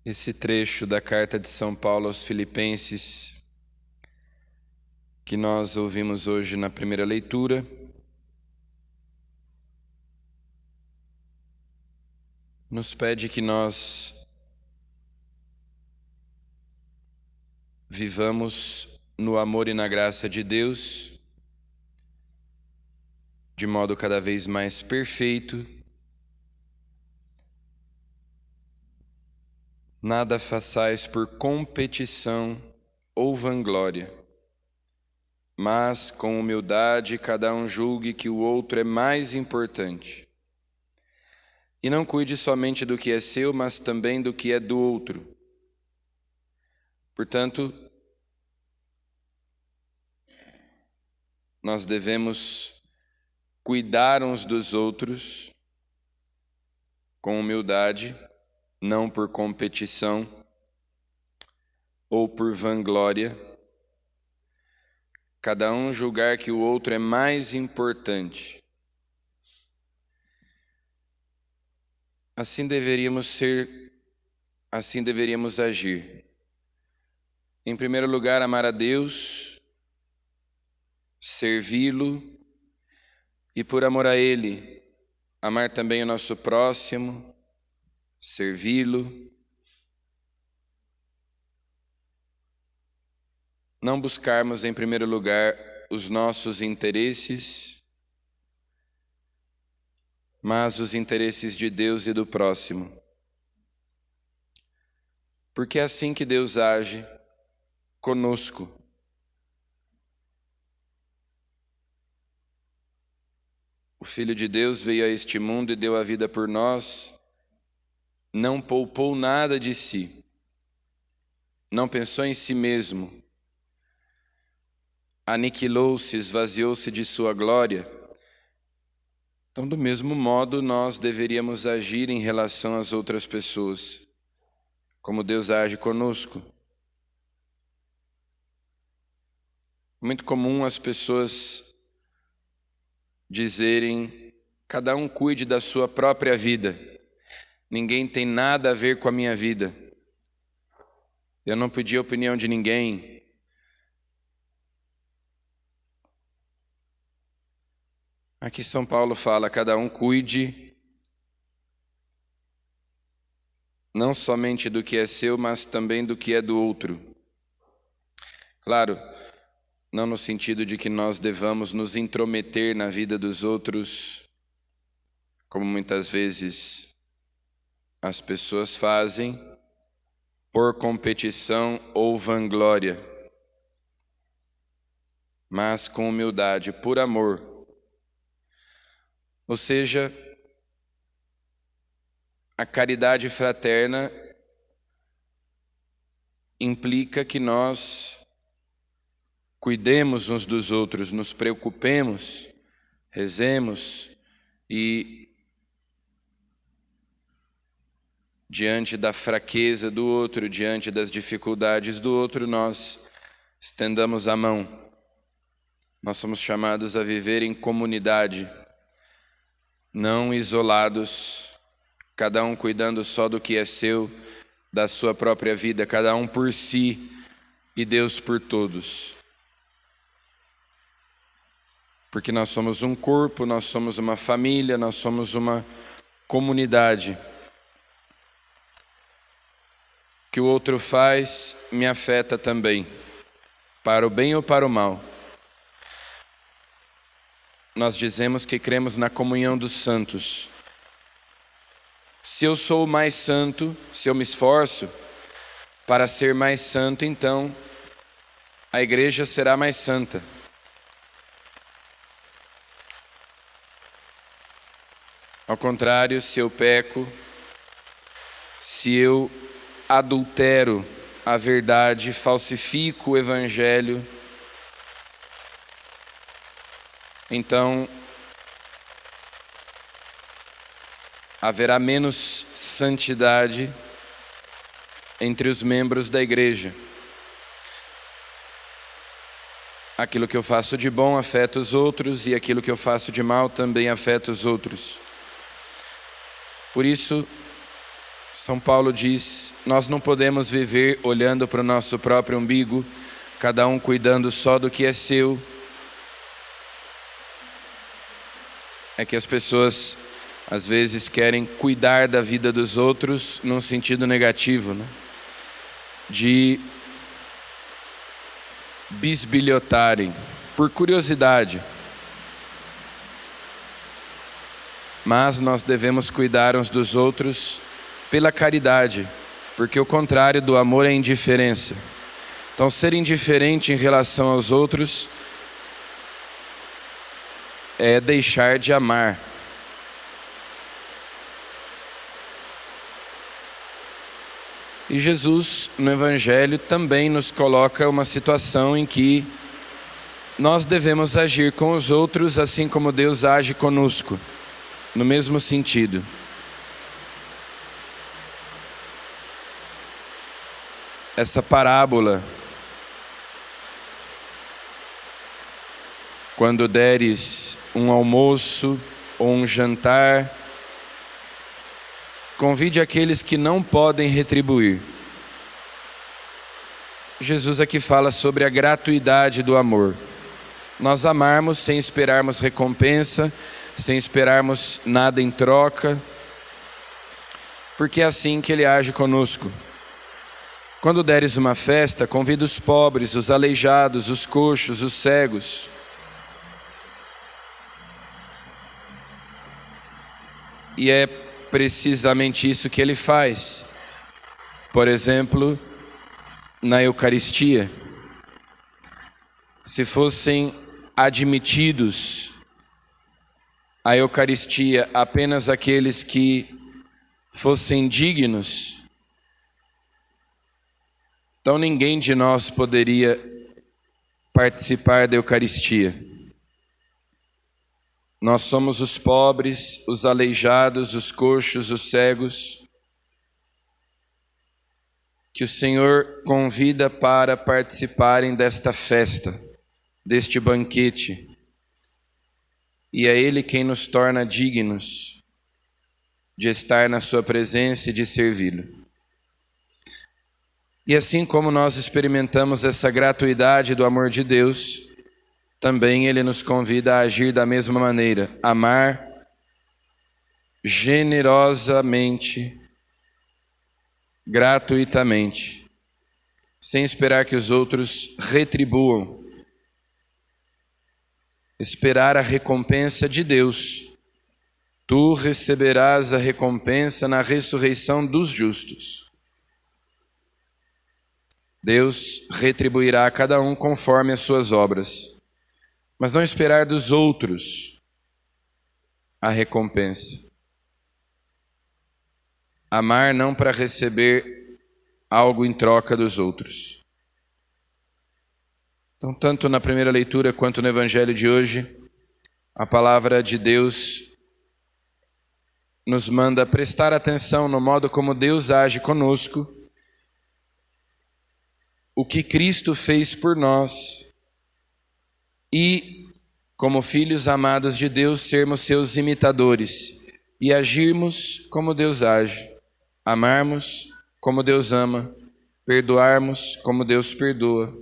Esse trecho da carta de São Paulo aos Filipenses, que nós ouvimos hoje na primeira leitura, nos pede que nós vivamos no amor e na graça de Deus, de modo cada vez mais perfeito. Nada façais por competição ou vanglória, mas com humildade cada um julgue que o outro é mais importante. E não cuide somente do que é seu, mas também do que é do outro. Portanto, nós devemos cuidar uns dos outros com humildade, não por competição ou por vanglória. Cada um julgar que o outro é mais importante. Assim deveríamos ser, assim deveríamos agir. Em primeiro lugar, amar a Deus, servi-lo e, por amor a Ele, amar também o nosso próximo, servi-lo. Não buscarmos, em primeiro lugar, os nossos interesses, mas os interesses de Deus e do próximo. Porque é assim que Deus age conosco. O Filho de Deus veio a este mundo e deu a vida por nós, não poupou nada de si, não pensou em si mesmo, aniquilou-se, esvaziou-se de sua glória. Então, do mesmo modo, nós deveríamos agir em relação às outras pessoas, como Deus age conosco. Muito comum as pessoas dizerem: cada um cuide da sua própria vida, ninguém tem nada a ver com a minha vida, eu não pedi a opinião de ninguém. Aqui São Paulo fala: cada um cuide não somente do que é seu, mas também do que é do outro. Claro, não no sentido de que nós devamos nos intrometer na vida dos outros, como muitas vezes as pessoas fazem, por competição ou vanglória, mas com humildade, por amor. Ou seja, a caridade fraterna implica que nós cuidemos uns dos outros, nos preocupemos, rezemos e, diante da fraqueza do outro, diante das dificuldades do outro, nós estendamos a mão. Nós somos chamados a viver em comunidade, não isolados, cada um cuidando só do que é seu, da sua própria vida, cada um por si e Deus por todos. Porque nós somos um corpo, nós somos uma família, nós somos uma comunidade. O que o outro faz me afeta também, para o bem ou para o mal. Nós dizemos que cremos na comunhão dos santos. Se eu sou mais santo, se eu me esforço para ser mais santo, então a igreja será mais santa. Ao contrário, se eu peco, se eu adultero a verdade, falsifico o evangelho, então haverá menos santidade entre os membros da igreja. Aquilo que eu faço de bom afeta os outros e aquilo que eu faço de mal também afeta os outros. Por isso, São Paulo diz: nós não podemos viver olhando para o nosso próprio umbigo, cada um cuidando só do que é seu. É que as pessoas às vezes querem cuidar da vida dos outros num sentido negativo, né? De bisbilhotarem por curiosidade. Mas nós devemos cuidar uns dos outros pela caridade, porque o contrário do amor é indiferença. Então, ser indiferente em relação aos outros é deixar de amar. E Jesus, no Evangelho, também nos coloca uma situação em que nós devemos agir com os outros assim como Deus age conosco, no mesmo sentido. Essa parábola: quando deres um almoço ou um jantar, convide aqueles que não podem retribuir. Jesus aqui fala sobre a gratuidade do amor. Nós amarmos sem esperarmos recompensa, sem esperarmos nada em troca, porque é assim que Ele age conosco. Quando deres uma festa, convida os pobres, os aleijados, os coxos, os cegos. E é precisamente isso que Ele faz. Por exemplo, na Eucaristia, se fossem admitidos à Eucaristia apenas aqueles que fossem dignos, então ninguém de nós poderia participar da Eucaristia. Nós somos os pobres, os aleijados, os coxos, os cegos, que o Senhor convida para participarem desta festa, deste banquete. E é Ele quem nos torna dignos de estar na sua presença e de servi-lo. E assim como nós experimentamos essa gratuidade do amor de Deus, também Ele nos convida a agir da mesma maneira, amar generosamente, gratuitamente, sem esperar que os outros retribuam, esperar a recompensa de Deus. Tu receberás a recompensa na ressurreição dos justos. Deus retribuirá a cada um conforme as suas obras, mas não esperar dos outros a recompensa. Amar não para receber algo em troca dos outros. Então, tanto na primeira leitura quanto no Evangelho de hoje, a palavra de Deus nos manda prestar atenção no modo como Deus age conosco, o que Cristo fez por nós e, como filhos amados de Deus, sermos seus imitadores e agirmos como Deus age, amarmos como Deus ama, perdoarmos como Deus perdoa.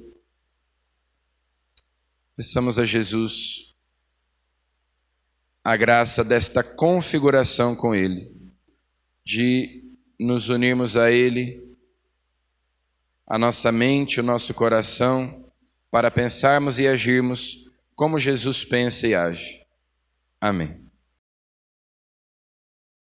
Peçamos a Jesus a graça desta configuração com Ele, de nos unirmos a Ele, a nossa mente, o nosso coração, para pensarmos e agirmos como Jesus pensa e age. Amém.